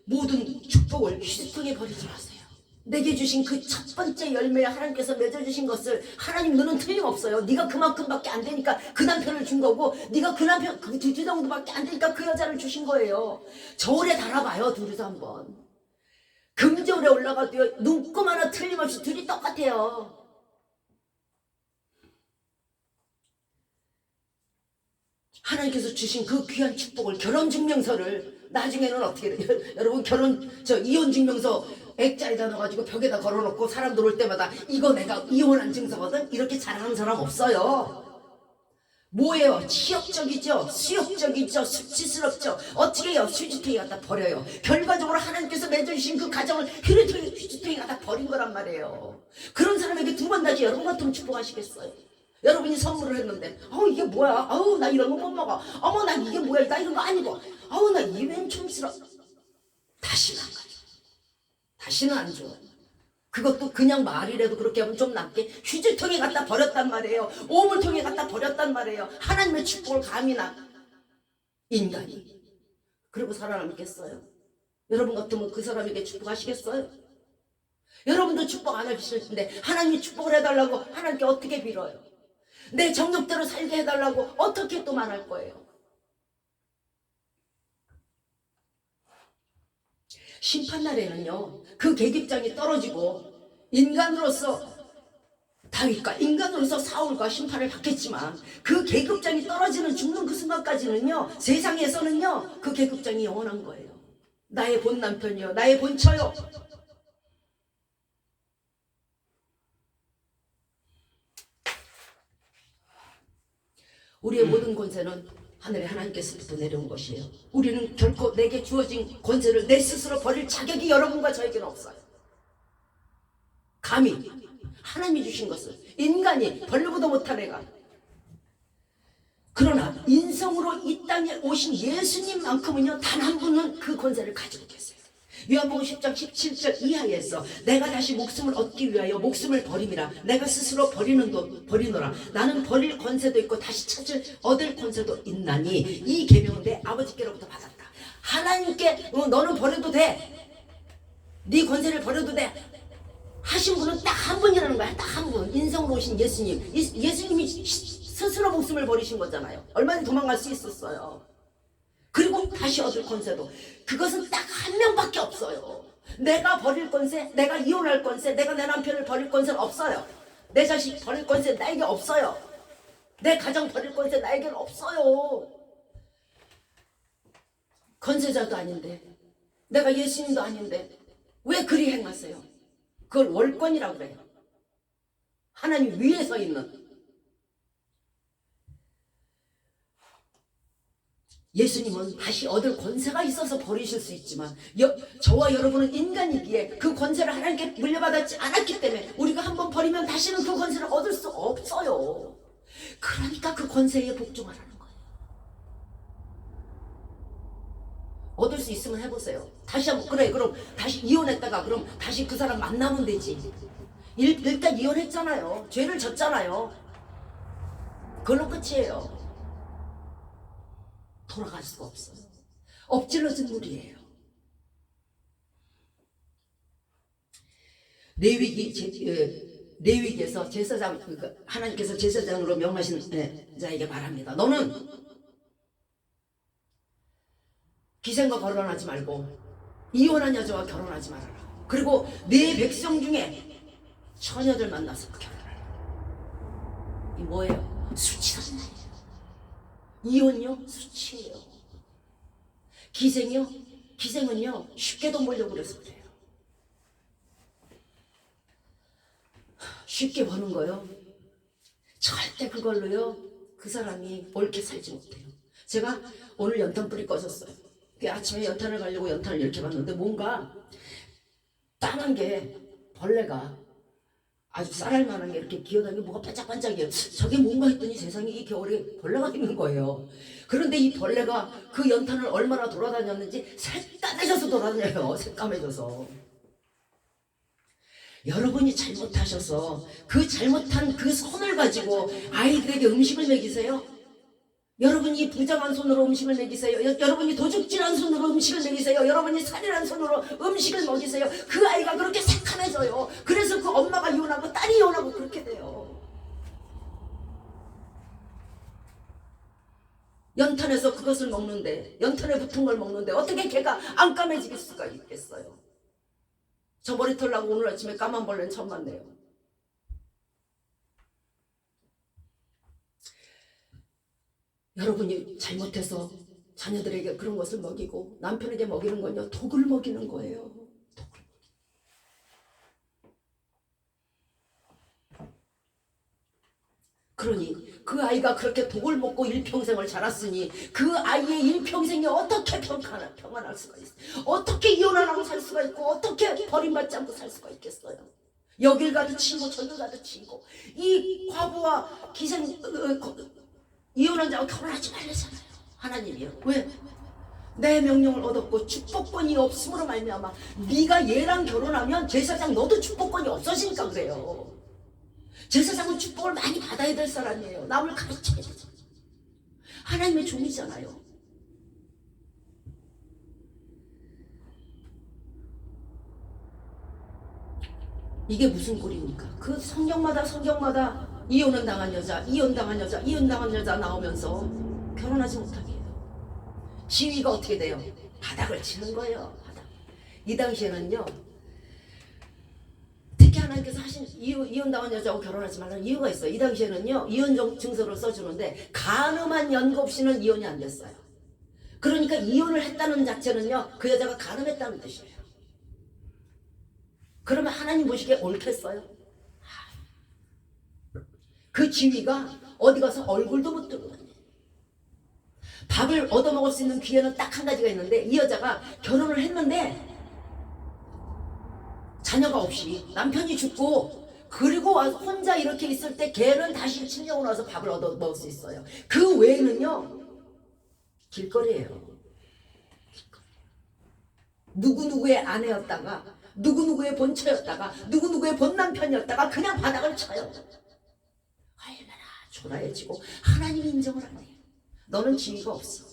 모든 축복을 휴지통에 버리지 마세요. 내게 주신 그 첫 번째 열매에 하나님께서 맺어주신 것을, 하나님 너는 틀림없어요. 네가 그만큼밖에 안 되니까 그 남편을 준 거고, 네가 그 남편 그 두 정도밖에 안 되니까 그 여자를 주신 거예요. 저울에 달아봐요. 둘이서 한번 금저울에 올라가도요 눈곱 하나 틀림없이 둘이 똑같아요. 하나님께서 주신 그 귀한 축복을, 결혼증명서를 나중에는 어떻게 돼요? 여러분 이혼증명서 액자에다 넣어가지고 벽에다 걸어놓고 사람들 올 때마다 이거 내가 이혼한 증서거든? 이렇게 자랑하는 사람 없어요. 뭐예요? 치욕적이죠? 수욕적이죠? 수치스럽죠? 어떻게 해요? 휴지통에 갖다 버려요. 결과적으로 하나님께서 맺어주신 그 가정을 휴지통에 갖다 버린 거란 말이에요. 그런 사람에게 두 번 다시 여러분 같으면 축복하시겠어요? 여러분이 선물을 했는데 이게 뭐야? 나 이런 거 못 먹어. 어머, 나 이게 뭐야? 나 이런 거 아니고. 나 이웬 촌스러. 다시는 안 가져. 다시는 안 줘. 그것도 그냥 말이라도 그렇게 하면 좀 낫게 휴지통에 갖다 버렸단 말이에요. 오물통에 갖다 버렸단 말이에요. 하나님의 축복을 감히나 인간이 그리고 살아남겠어요? 여러분 같으면 그 사람에게 축복하시겠어요? 여러분도 축복 안 해주실 텐데 하나님이 축복을 해달라고 하나님께 어떻게 빌어요? 내 정욕대로 살게 해달라고 어떻게 또 말할 거예요? 심판날에는요, 그 계급장이 떨어지고 인간으로서 다윗과 인간으로서 사울과 심판을 받겠지만, 그 계급장이 떨어지는 죽는 그 순간까지는요, 세상에서는요 그 계급장이 영원한 거예요. 나의 본 남편이요, 나의 본 처요. 우리의 모든 권세는 하늘의 하나님께서부터 내려온 것이에요. 우리는 결코 내게 주어진 권세를 내 스스로 버릴 자격이 여러분과 저에게는 없어요. 감히 하나님이 주신 것을 인간이 벌르고도 못한 애가, 그러나 인성으로 이 땅에 오신 예수님만큼은요 단 한 분은 그 권세를 가지고 계세요. 요한복음 10장 17절 이하에서 내가 다시 목숨을 얻기 위하여 목숨을 버림이라. 내가 스스로 버리노라. 나는 버릴 권세도 있고 다시 얻을 권세도 있나니 이 계명은 내 아버지께로부터 받았다. 하나님께 너는 버려도 돼, 네 권세를 버려도 돼 하신 분은 딱 한 분이라는 거야. 딱 한 분. 인성으로 오신 예수님. 예수님이 스스로 목숨을 버리신 거잖아요. 얼마나 도망갈 수 있었어요. 그리고 다시 얻을 권세도, 그것은 딱 한 명밖에 없어요. 내가 버릴 권세, 내가 이혼할 권세, 내가 내 남편을 버릴 권세는 없어요. 내 자식 버릴 권세 나에게 없어요. 내 가정 버릴 권세 나에게는 없어요. 권세자도 아닌데, 내가 예수님도 아닌데 왜 그리 행하세요? 그걸 월권이라고 그래요. 하나님 위에 서 있는. 예수님은 다시 얻을 권세가 있어서 버리실 수 있지만, 저와 여러분은 인간이기에 그 권세를 하나님께 물려받았지 않았기 때문에 우리가 한번 버리면 다시는 그 권세를 얻을 수 없어요. 그러니까 그 권세에 복종하라는 거예요. 얻을 수 있으면 해보세요. 다시 한번, 그래 그럼 다시 이혼했다가 그럼 다시 그 사람 만나면 되지. 일단 이혼했잖아요. 죄를 졌잖아요. 그걸로 끝이에요. 돌아갈 수가 없어요. 엎질러진 물이에요. 레위기에서 제사장, 하나님께서 제사장으로 명하신 자에게 말합니다. 너는 기생과 결혼하지 말고 이혼한 여자와 결혼하지 말아라. 그리고 내 백성 중에 처녀들 만나서 결혼하라. 이 뭐예요? 수치잖아요. 이혼요? 수치예요. 기생요? 기생은요 쉽게 돈 벌려고 그래서 그래요. 쉽게 버는 거요. 절대 그걸로요 그 사람이 옳게 살지 못해요. 제가 오늘 연탄불이 꺼졌어요. 아침에 연탄을 가려고 연탄을 이렇게 봤는데 뭔가 까만 게 벌레가 아주 쌀알 만한 게 이렇게 기어다니는 게 뭐가 반짝반짝해요. 저게 뭔가 했더니 세상에 이 겨울에 벌레가 있는 거예요. 그런데 이 벌레가 그 연탄을 얼마나 돌아다녔는지 새까매져서 돌아다녀요. 새까매져서. 여러분이 잘못하셔서 그 잘못한 그 손을 가지고 아이들에게 음식을 먹이세요. 여러분이 부정한 손으로 음식을 먹이세요. 여러분이 도둑질한 손으로 음식을 먹이세요. 여러분이 살인한 손으로 음식을 먹이세요. 그 아이가 그렇게 새카매져요. 그래서 그 엄마가 이혼하고 딸이 이혼하고 그렇게 돼요. 연탄에서 그것을 먹는데, 연탄에 붙은 걸 먹는데 어떻게 걔가 안 까매질 수가 있겠어요. 저 머리 털라고 오늘 아침에 까만 벌레는 처음 봤네요. 여러분이 잘못해서 자녀들에게 그런 것을 먹이고 남편에게 먹이는 건요 독을 먹이는 거예요. 독을. 그러니 그 아이가 그렇게 독을 먹고 일평생을 자랐으니 그 아이의 일평생이 어떻게 평안할 수가 있어요? 어떻게 이혼 안 하고 살 수가 있고 어떻게 버림받지 않고 살 수가 있겠어요? 여길 가도 치고 저길 가도 치고 이 과부와 기생 이혼한 자와 결혼하지 말래잖아요. 하나님이요. 왜? 내 명령을 얻었고 축복권이 없음으로 말미암아 네가 얘랑 결혼하면 제사장 너도 축복권이 없어지니까 그래요. 제사장은 축복을 많이 받아야 될 사람이에요. 남을 가르쳐야 되죠. 하나님의 종이잖아요. 이게 무슨 꼴입니까? 그 성경마다 이혼은 당한 여자, 이혼당한 여자 나오면서 결혼하지 못하게 해요. 시위가 어떻게 돼요? 바닥을 치는 거예요. 바닥. 이 당시에는요. 특히 하나님께서 하신 이혼당한 여자하고 결혼하지 말라는 이유가 있어요. 이 당시에는요. 이혼 증서를 써주는데 간음한 연고 없이는 이혼이 안 됐어요. 그러니까 이혼을 했다는 자체는요. 그 여자가 간음했다는 뜻이에요. 그러면 하나님 보시기에 옳겠어요? 그 지위가 어디 가서 얼굴도 못 들고 다녀요. 밥을 얻어먹을 수 있는 기회는 딱 한 가지가 있는데 이 여자가 결혼을 했는데 자녀가 없이 남편이 죽고 그리고 와서 혼자 이렇게 있을 때 걔는 다시 친정으로 와서 밥을 얻어먹을 수 있어요. 그 외에는요 길거리예요. 누구누구의 아내였다가 누구누구의 본처였다가 누구누구의 본남편이었다가 그냥 바닥을 쳐요. 얼마나 초라해지고 하나님이 인정을 안 해요. 너는 지위가 없어.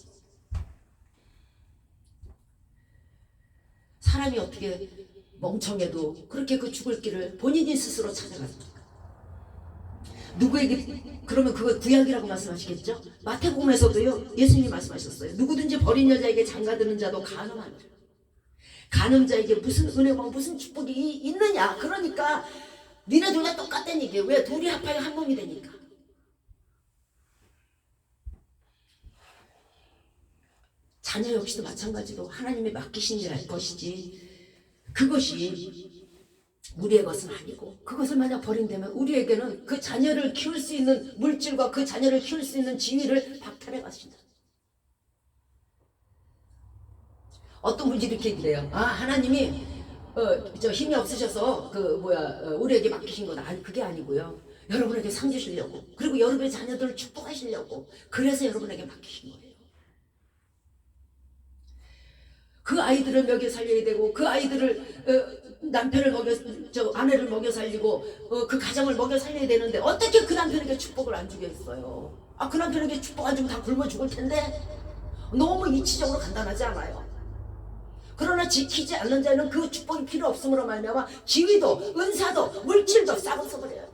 사람이 어떻게 멍청해도 그렇게 그 죽을 길을 본인이 스스로 찾아갑니까? 누구에게 그러면 그거 구약이라고 말씀하시겠죠? 마태복음에서도요 예수님이 말씀하셨어요. 누구든지 버린 여자에게 장가드는 자도 간음하는 자. 간음자에게 무슨 은혜와 무슨 축복이 있느냐? 그러니까 니네 둘 다 똑같다는 얘기예요. 왜? 둘이 합하여 한 몸이 되니까. 자녀 역시도 마찬가지로 하나님이 맡기신 것이지 그것이 우리의 것은 아니고 그것을 만약 버린다면 우리에게는 그 자녀를 키울 수 있는 물질과 그 자녀를 키울 수 있는 지위를 박탈해 가신다. 어떤 분이 이렇게 얘기해요. 아 하나님이 저 힘이 없으셔서 우리에게 맡기신 거다. 아니 그게 아니고요. 여러분에게 상 주시려고 그리고 여러분의 자녀들을 축복하시려고 그래서 여러분에게 맡기신 거예요. 그 아이들을 먹여 살려야 되고 그 아이들을 남편을 아내를 먹여 살리고 그 가정을 먹여 살려야 되는데 어떻게 그 남편에게 축복을 안 주겠어요? 아 그 남편에게 축복 안 주면 다 굶어 죽을 텐데 너무 이치적으로 간단하지 않아요? 그러나 지키지 않는 자는 그 축복이 필요 없음으로 말미암아 지위도 은사도 물질도 싹을 써버려요.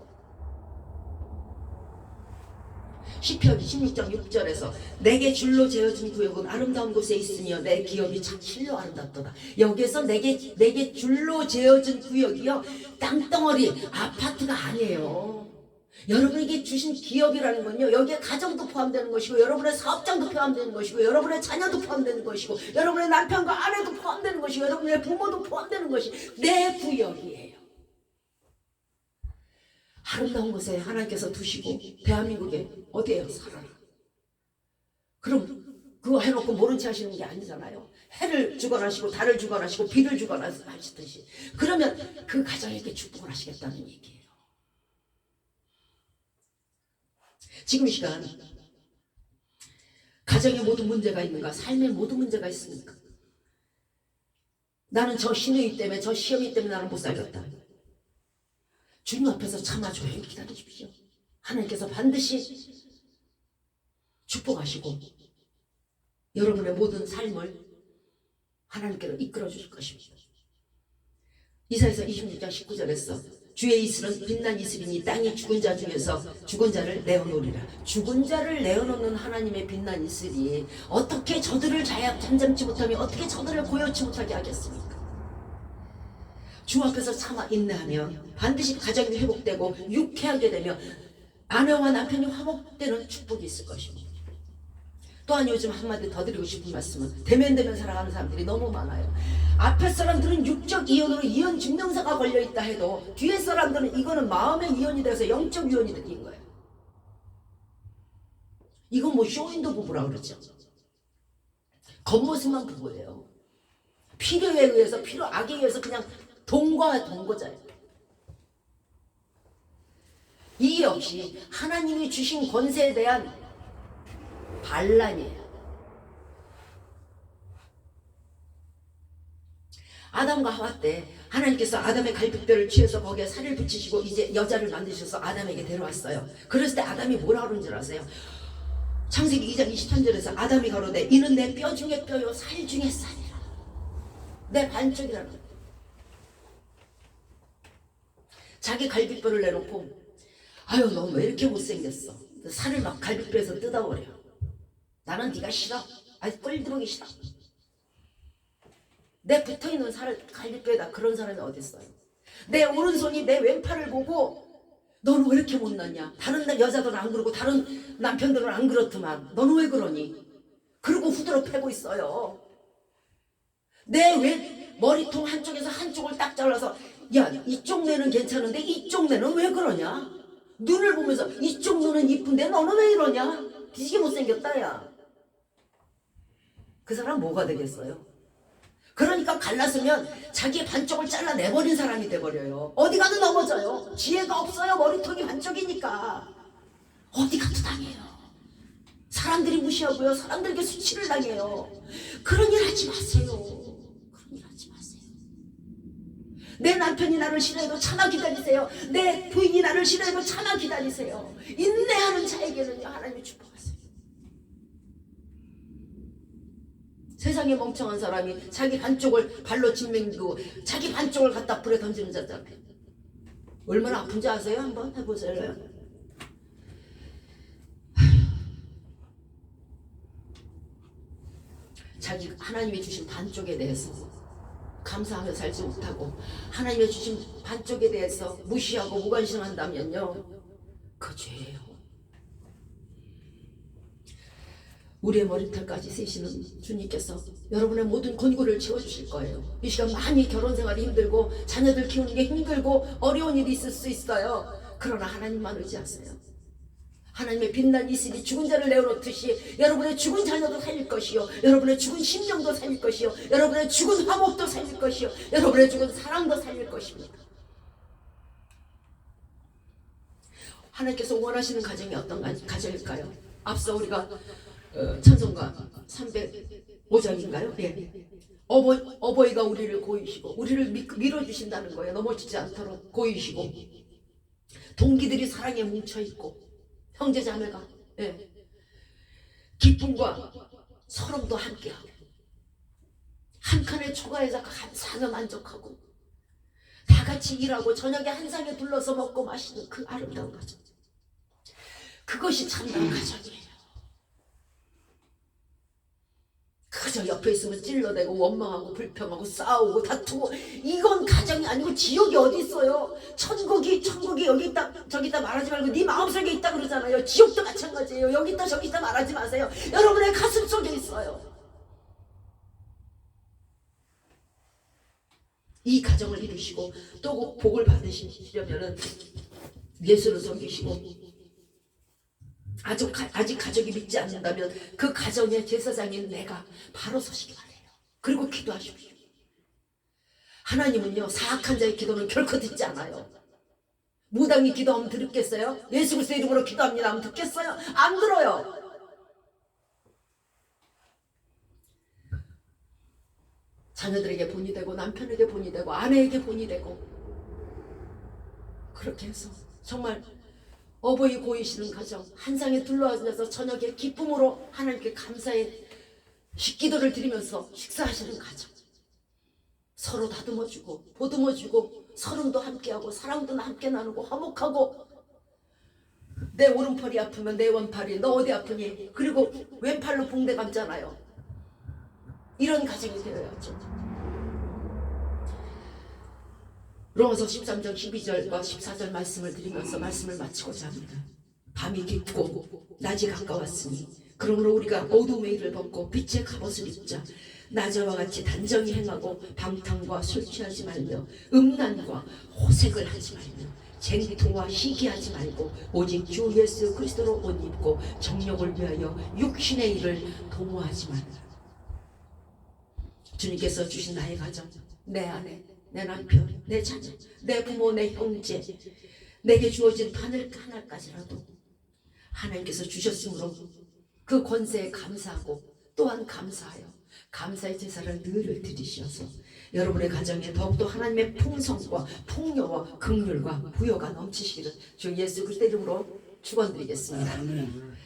시편 16장 6절에서 내게 줄로 재어진 구역은 아름다운 곳에 있으며 내 기업이 참 실로 아름답도다. 여기에서 내게 줄로 재어진 구역이요, 땅덩어리 아파트가 아니에요. 여러분에게 주신 기업이라는 건요, 여기에 가정도 포함되는 것이고, 여러분의 사업장도 포함되는 것이고, 여러분의 자녀도 포함되는 것이고, 여러분의 남편과 아내도 포함되는 것이고, 여러분의 부모도 포함되는 것이 내 구역이에요. 아름다운 곳에 하나님께서 두시고 대한민국에 어디에요? 살아라. 그럼 그거 해놓고 모른 체 하시는 게 아니잖아요. 해를 주관하시고 달을 주관하시고 비를 주관하시듯이, 그러면 그 가정에게 축복을 하시겠다는 얘기예요. 지금 이 시간 가정에 모든 문제가 있는가? 삶에 모든 문제가 있습니까? 나는 저 신의 때문에, 저 시험이 때문에 나는 못 살겠다. 주님 앞에서 참아 조용히 기다리십시오. 하나님께서 반드시 축복하시고 여러분의 모든 삶을 하나님께로 이끌어 주실 것입니다. 이사야서 26장 19절에서 주의 이슬은 빛난 이슬이니 땅이 죽은 자 중에서 죽은 자를 내어놓으리라. 죽은 자를 내어놓는 하나님의 빛난 이슬이 어떻게 저들을 잠잠치 못하며 어떻게 저들을 고요치 못하게 하겠습니까? 주 앞에서 참아 인내하면 반드시 가정이 회복되고 유쾌하게 되며 아내와 남편이 화목되는 축복이 있을 것입니다. 또한 요즘 한마디 더 드리고 싶은 말씀은, 대면대면 살아가는 사람들이 너무 많아요. 앞에 사람들은 육적 이혼으로 이혼 증명서가 걸려있다 해도 뒤에 사람들은 이거는 마음의 이혼이 돼서 영적 이혼이 된 거예요. 이건 뭐 쇼윈도 부부라고 그러죠. 겉모습만 부부예요. 필요에 의해서, 악에 의해서 그냥 동거자예요. 이 역시 하나님이 주신 권세에 대한 반란이에요. 아담과 하와 때 하나님께서 아담의 갈빗뼈를 취해서 거기에 살을 붙이시고 이제 여자를 만드셔서 아담에게 데려왔어요. 그랬을 때 아담이 뭐라 그런 줄 아세요? 창세기 2장 23절에서 아담이 가로되 이는 내 뼈 중에 뼈요 살 중에 살이라. 내 반쪽이라는 거예요. 자기 갈빗뼈를 내놓고, 아유 너 왜 이렇게 못생겼어? 살을 막 갈빗뼈에서 뜯어버려. 나는 네가 싫어. 아주 꼴들어기 싫어. 내 붙어있는 살을 갈빗뼈에다. 그런 사람이 어디 있어요? 내 오른손이 내 왼팔을 보고 너는 왜 이렇게 못났냐? 다른 여자들은 안 그러고 다른 남편들은 안 그렇더만 너는 왜 그러니? 그러고 후드로 패고 있어요. 내 머리통 한쪽에서 한쪽을 딱 잘라서, 야 이쪽 뇌는 괜찮은데 이쪽 뇌는 왜 그러냐? 눈을 보면서 이쪽 눈은 이쁜데 너는 왜 이러냐? 되게 못생겼다 야. 그 사람 뭐가 되겠어요? 그러니까 갈랐으면 자기의 반쪽을 잘라내버린 사람이 돼버려요. 어디 가도 넘어져요. 지혜가 없어요. 머리통이 반쪽이니까. 어디 가도 당해요. 사람들이 무시하고요. 사람들에게 수치를 당해요. 그런 일 하지 마세요. 그런 일 하지 마세요. 내 남편이 나를 싫어해도 참아 기다리세요. 내 부인이 나를 싫어해도 참아 기다리세요. 인내하는 자에게는요 하나님이 축복하세요. 세상에 멍청한 사람이 자기 반쪽을 발로 짓매기고 자기 반쪽을 갖다 불에 던지는 자잖아요. 얼마나 아픈지 아세요? 한번 해보세요. 자기 하나님이 주신 반쪽에 대해서 감사하며 살지 못하고 하나님이 주신 반쪽에 대해서 무시하고 무관심한다면요, 그 죄예요. 우리의 머리털까지 세시는 주님께서 여러분의 모든 권고를 채워주실 거예요. 이 시간 많이 결혼생활이 힘들고 자녀들 키우는 게 힘들고 어려운 일이 있을 수 있어요. 그러나 하나님만 의지하세요. 하나님의 빛난 이슬이 죽은 자를 내어놓듯이 여러분의 죽은 자녀도 살릴 것이요, 여러분의 죽은 심령도 살릴 것이요, 여러분의 죽은 화목도 살릴 것이요, 여러분의 죽은 사랑도 살릴 것입니다. 하나님께서 원하시는 가정이 어떤 가정일까요? 앞서 우리가 찬송가 305장인가요? 예. 어버이가 우리를 고이시고 우리를 밀어주신다는 거예요. 넘어지지 않도록 고이시고, 동기들이 사랑에 뭉쳐있고 형제 자매가 기쁨과 서름도 함께하고 한 칸의 초가에서 감사하며 만족하고 다 같이 일하고 저녁에 한 상에 둘러서 먹고 마시는 그 아름다운 가정, 그것이 참다운 가정이에요. 그저 옆에 있으면 찔러대고 원망하고 불평하고 싸우고 다투고, 이건 가정이 아니고 지옥이 어디 있어요. 천국이 여기 있다 저기 있다 말하지 말고 네 마음속에 있다 그러잖아요. 지옥도 마찬가지예요. 여기 있다 저기 있다 말하지 마세요. 여러분의 가슴 속에 있어요. 이 가정을 이루시고 또 복을 받으시려면은 예수를 섬기시고, 아직 가족이 믿지 않는다면 그 가정의 제사장인 내가 바로 서시기 바래요. 그리고 기도하십시오. 하나님은요, 사악한 자의 기도는 결코 듣지 않아요. 무당이 기도하면 듣겠어요? 예수 그리스도 이름으로 기도합니다 하면 듣겠어요? 안 들어요. 자녀들에게 본이 되고 남편에게 본이 되고 아내에게 본이 되고, 그렇게 해서 정말 어버이 고이시는 가정, 한 상에 둘러앉아서 저녁에 기쁨으로 하나님께 감사의 기도를 드리면서 식사하시는 가정, 서로 다듬어주고 보듬어주고 서름도 함께하고 사랑도 함께 나누고 화목하고, 내 오른팔이 아프면 내 왼팔이 너 어디 아프니? 그리고 왼팔로 붕대 감잖아요. 이런 가정이 되어야죠. 로마서 13장 12절과 14절 말씀을 드리면서 말씀을 마치고자 합니다. 밤이 깊고 낮이 가까웠으니 그러므로 우리가 어둠의 일을 벗고 빛의 갑옷을 입자. 낮에와 같이 단정히 행하고 방탕과 술 취하지 말며 음란과 호색을 하지 말며 쟁토와 희귀하지 말고 오직 주 예수 그리스도로 옷 입고 정욕을 위하여 육신의 일을 도모하지 말라. 주님께서 주신 나의 가정, 내 아내, 내 남편, 내 자녀, 내 부모, 내 형제, 내게 주어진 바늘 하나까지라도 하나님께서 주셨으므로 그 권세에 감사하고 또한 감사하여 감사의 제사를 늘 드리셔서 여러분의 가정에 더욱더 하나님의 풍성과 풍요와 긍휼과 부요가 넘치시기를 주 예수 그리스도 이름으로 축원드리겠습니다. 아멘.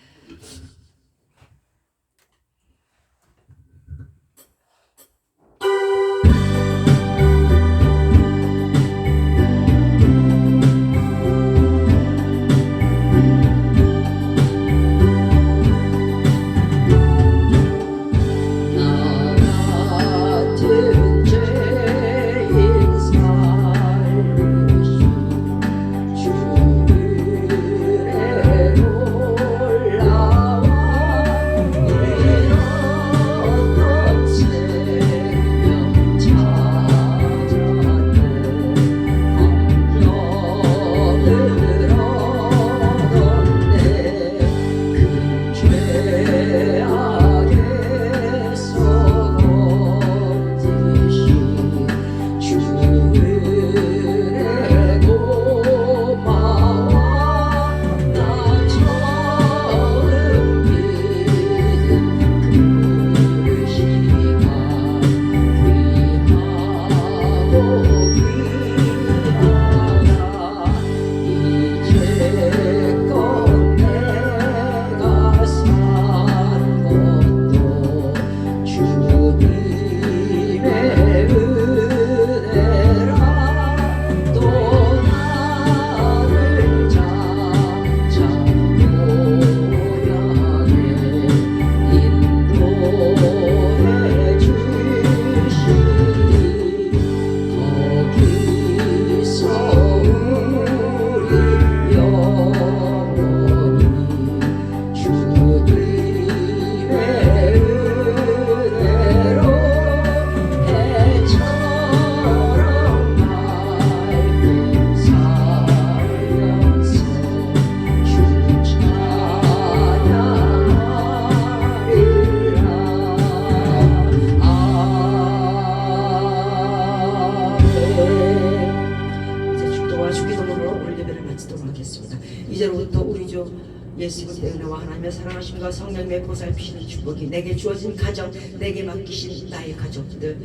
이제로부터 우리 주 예수 그리스도의 은혜와 하나님의 사랑하심과 성령의 보살피시는 축복이 내게 주어진 가정, 내게 맡기신 나의 가족들,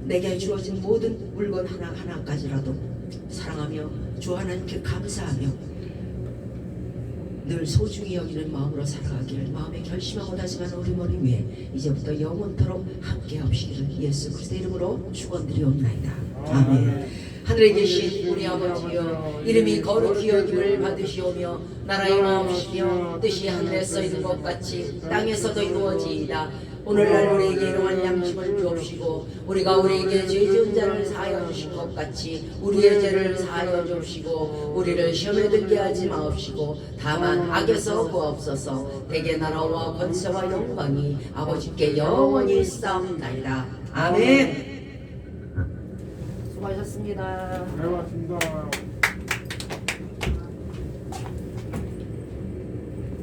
내게 주어진 모든 물건 하나하나까지라도 사랑하며 주 하나님께 감사하며 늘 소중히 여기는 마음으로 살아가기를 마음에 결심하고 다짐하는 우리 머리 위에 이제부터 영원토록 함께 하시기를 예수 그리스도 이름으로 축원드리옵나이다. 아멘. 하늘에 계신 우리 아버지여, 이름이 거룩히 여김을 받으시오며 나라의 마음이시며 뜻이 하늘에 써있는 것 같이 땅에서도 이루어지이다. 오늘날 우리에게 일용할 양식을 주옵시고 우리가 우리에게 죄 지은 자를 사하여 주신 것 같이 우리의 죄를 사하여 주옵시고 우리를 시험에 들게 하지 마옵시고 다만 악에서 구하옵소서. 대개 나라와 권세와 영광이 아버지께 영원히 있사옵나이다. 아멘. 수고하셨습니다. 잘 봤습니다.